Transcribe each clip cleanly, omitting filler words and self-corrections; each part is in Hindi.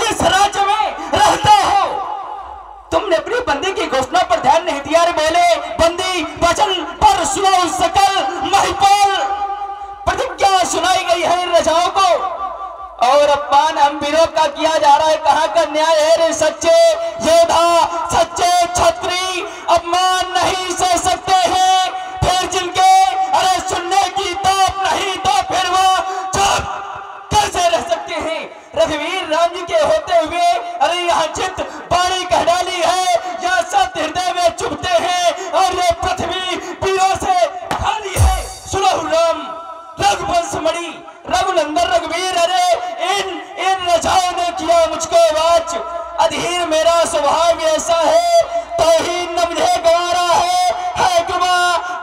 इस राज्य में रहता हो। तुमने अपनी बंदी की घोषणा पर ध्यान नहीं दिया रे बोले। बंदी वचन पर सुनो सकल महिपाल, प्रतिज्ञा सुनाई गई है इन रजाओं को और अपमान हम वीरों का किया जा रहा है। कहां का न्याय है रे सच्चे योद्धा, सच्चे छत्री अपमान नहीं सह सकते हैं। फिर जिनके अरे सुनने की ताप नहीं तो फिर वो चुप कैसे रह सकते हैं। रघुवीर राम जी के होते हुए अरे यहाँ चित बाणी कह डाली है, यह सत्य हृदय में चुभते हैं और ये पृथ्वी वीरों से खाली है। सुनो राम रघुवंश मणि रघुनंदन रघुवीर, अरे इन रजाओं ने किया मुझको वाच। अधीर मेरा स्वभाव ऐसा है तो ही न मुझे गवारा है कृपा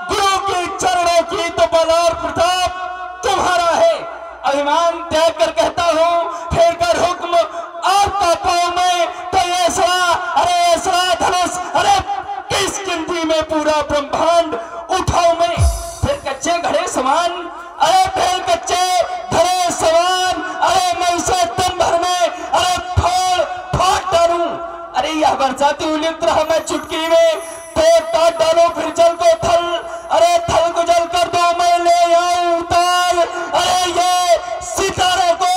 गुरु के चरणों की तो बल और प्रताप तुम्हारा है। अभिमान त्याग कर कहता हूँ फेर कर हुक्म आपका पाऊं मैं तो ऐसा अरे ऐसा धनुष अरे किस गिनती में पूरा ब्रह्मांड उठाऊं मैं। फिर कच्चे घड़े समान अरे फिर कच्चे घड़े समान अरे मैं उसे तुम भर में अरे फाड़ डालूं। अरे यह बरसाती उलित्र हमें चुटकी में तो काट डालो फिर जल को थल अरे थल को जल कर दो मैं ले आऊं उतार। अरे ये सितारों को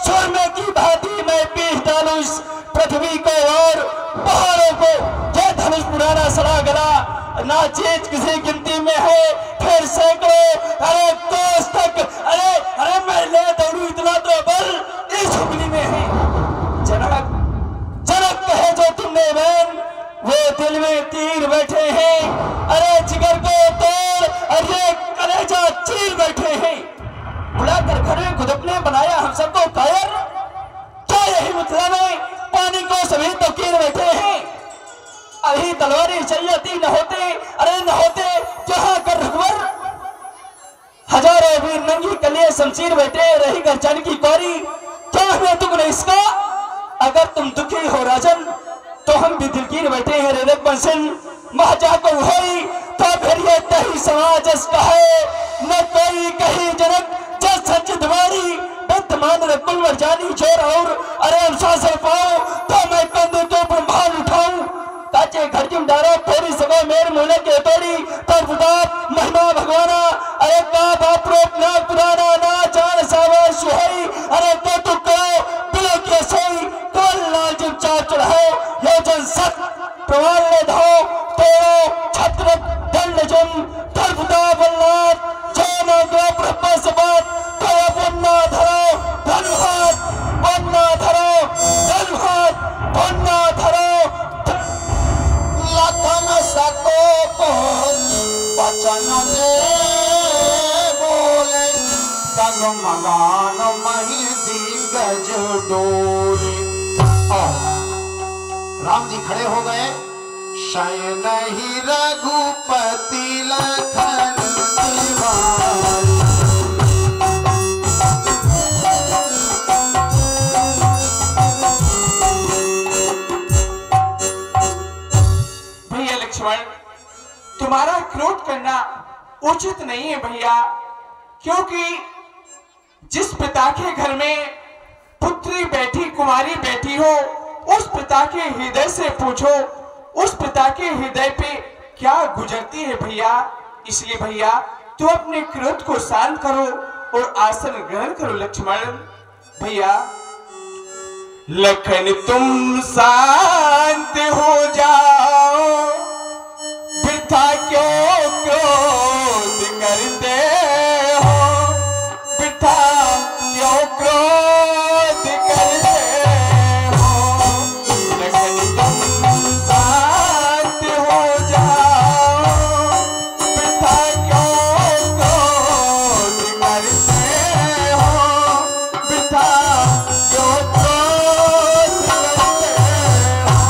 सुरमे की भांति मैं पीस डालूं इस पृथ्वी को और पहाड़ों को। ये धनुष पुराना सड़ा गला ना चीज किसी गिनती में है। फिर सैकड़ों अरे कोस तक अरे मैं ले दौड़ू इतना तो बल इस हुबली में है। जनक कहे जो तुमने बहन वो दिल में तीर बैठे हैं अरे जिगर को तोड़ अरे कलेजा चीर बैठे हैं। बुलाकर घर में खुद अपने बनाया हम सबको कायर, क्या यही मतलब है पानी को सभी तो कीर बैठे हैं। अभी तलवारें चाहिए न होते जहां कर रघुवर हजारों वीर नंगी कलिए शमशीर बैठे रही गर्जन की कौरी। क्या हमें दुख नहीं इसका अगर तुम दुखी हो राजन तो हम भी दिलगीर बैठे हैं रे रघुवंशन महाजा को होई तो फिर ये तही समाज इसका है न कोई कहीं जनक जस सच द्वारी विद्यमान रकुल मरजानी छोर और अरे अनुशासन पाओ तो मैं कंधे के ब्रह्मांड उठाऊं। काचे घर जुम डारो थोड़ी सगो मेर मुले के तोड़ी तर बुदाप महिमा भगवाना अरे का बाप रोप ना पुराना ना जान सावर सुहई अरे तो कहो बिलो के सही कल लाल जिम चाप चढ़ाओ यो जन सत प्रवाल ले धाओ तोड़ो छत्र दंड जुम तर बुदाप अल्लाह जानो दो ब्रह्मा सबात तो बन्ना धरो धनुहात बन्ना धरो धनुहात बन्ना धरो लखन सको वचन दे बोले तग मगान मही दिग्गज डोले। राम जी खड़े हो गए। शयन ही रघुपति लखन तिवारी तुम्हारा क्रोध करना उचित नहीं है भैया, क्योंकि जिस पिता के घर में पुत्री बैठी कुमारी बैठी हो उस पिता के हृदय से पूछो उस पिता के हृदय पे क्या गुजरती है भैया। इसलिए भैया तू अपने क्रोध को शांत करो और आसन ग्रहण करो लक्ष्मण। भैया लखन तुम शांत हो जाओ, वृथा क्यों क्रोध करते हो, वृथा क्यों क्रोध करते हो। लखन तुम शांत हो जाओ, वृथा क्यों क्रोध करते हो, वृथा क्यों क्रोध करते हो।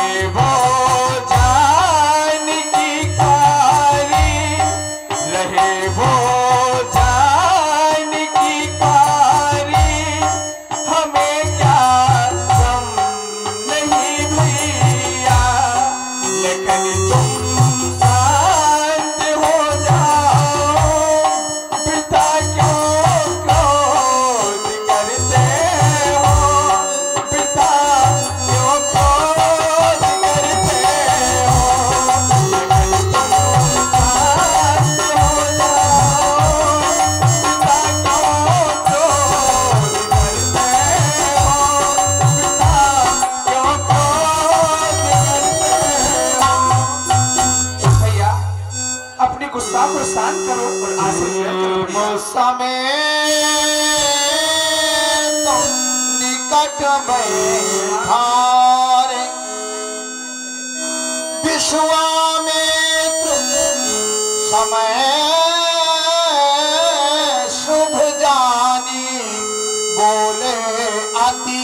रहे वो जान की कारी, रहे वो जान की कारी, हमें क्या गम नहीं भैया, लेकिन तुम शांत हो जाओ, पिता क्यों क्रोध करते हो, पिता क्यों क्रोध करते हो, लेकिन तुम शांत हो जाओ, पिता क्यों क्रोध करते हो, पिता क्यों क्रोध करते हो। भैया अपने गुस्सा को शांत करो और आंसू व्यक्त करो भैया। गुस्सा में तो निकट बैठारे, विश्वामित्र समय शुभ जानी, बोले अति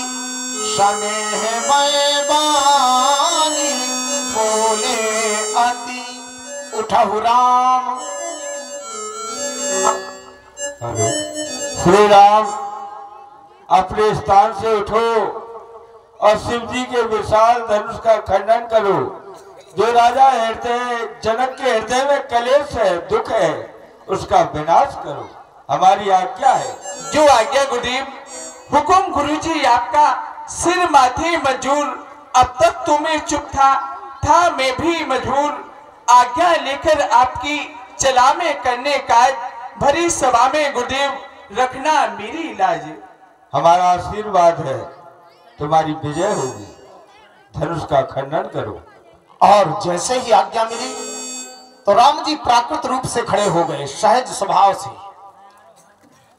स्नेह मय बानी, बोले अति। उठहु राम। श्री राम अपने स्थान से उठो और शिव जी के विशाल धनुष का खंडन करो। जो राजा हृदय जनक के हृदय में कलेश है, दुख है, उसका विनाश करो। हमारी आज्ञा है। जो आज्ञा गुरुदेव। हुकुम गुरुजी आपका, सिर माथे मंजूर। अब तक तो मैं चुप था मैं भी मजबूर। आज्ञा लेकर आपकी चला में करने काज, भरी सभा में गुरुदेव रखना मेरी इलाज। हमारा आशीर्वाद है, तुम्हारी विजय होगी। धनुष का खंडन करो। और जैसे ही आज्ञा मिली तो राम जी प्राकृत रूप से खड़े हो गए, सहज स्वभाव से।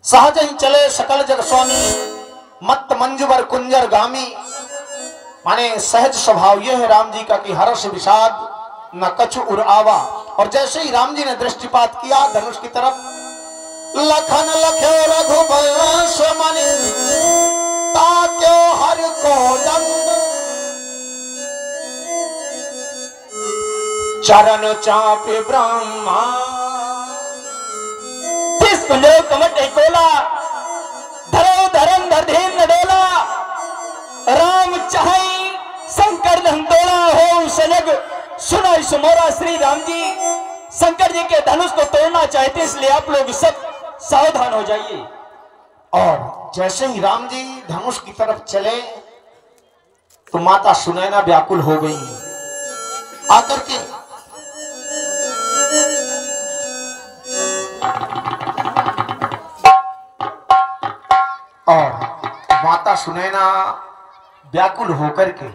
सहज ही चले सकल जग स्वामी, मत मंजुवर कुंजर गामी। माने सहज स्वभाव यह है राम जी का कि हर्ष विषाद न कछु उर आवा। और जैसे ही राम जी ने दृष्टिपात किया धनुष की तरफ, लखन लखे रघुवंश मणि, ताक्यो हर को दंड, चरण चापे ब्रह्मा। तिस कुंजरो कमट कोला, धरो धरम धरधीन डोला। राम चाहे शंकर धंतोड़ा हो सजग, सुना इस मोरा श्री राम जी। शंकर जी के धनुष को तोड़ना चाहते, इसलिए आप लोग सब सावधान हो जाइए। और जैसे ही राम जी धनुष की तरफ चले तो माता सुनैना व्याकुल हो गई आकर के। और माता सुनैना व्याकुल होकर के